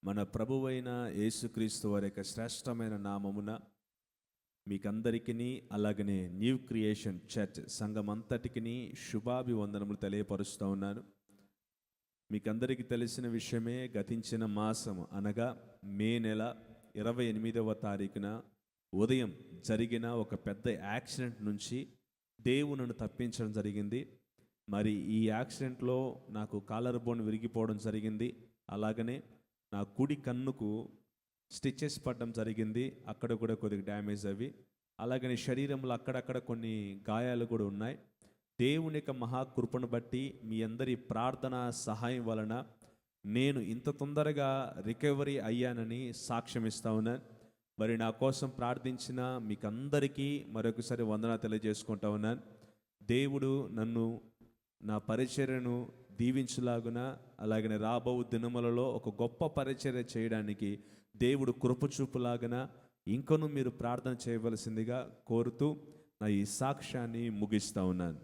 మన ప్రభువైన యేసుక్రీస్తు వారి యొక్క శ్రేష్టమైన నామమున మీకందరికీ అలాగనే న్యూ క్రియేషన్ చర్చ్ సంఘం అంతటికి శుభాభివందనములు తెలియపరుస్తూ ఉన్నాను. మీకందరికీ తెలిసిన విషయమే, గతించిన మాసం అనగా మే నెల 28వ తారీఖున ఉదయం జరిగిన ఒక పెద్ద యాక్సిడెంట్ నుంచి దేవుడు నన్ను తప్పించడం జరిగింది. మరి ఈ యాక్సిడెంట్లో నాకు కాలర్ బోన్ విరిగిపోవడం జరిగింది. అలాగనే నా కుడి కన్నుకు స్టిచెస్ పడడం జరిగింది. అక్కడ కూడా కొద్దిగా డ్యామేజ్ అవి. అలాగనే శరీరంలో అక్కడక్కడ కొన్ని గాయాలు కూడా ఉన్నాయి. దేవుని యొక్క మహాకృపను బట్టి మీ అందరి ప్రార్థన సహాయం వలన నేను ఇంత తొందరగా రికవరీ అయ్యానని సాక్ష్యం ఇస్తా ఉన్నాను. మరి నా కోసం ప్రార్థించిన మీకందరికీ మరొకసారి వందనాలు తెలియజేసుకుంటా ఉన్నాను. దేవుడు నన్ను నా పరిచర్యను దీవించులాగున, అలాగనే రాబో దినములలో ఒక గొప్ప పరిచర్య చేయడానికి దేవుడు కృపచూపులాగన ఇంకనూ మీరు ప్రార్థన చేయవలసిందిగా కోరుతూ నా ఈ సాక్ష్యాన్ని ముగిస్తూ ఉన్నాను.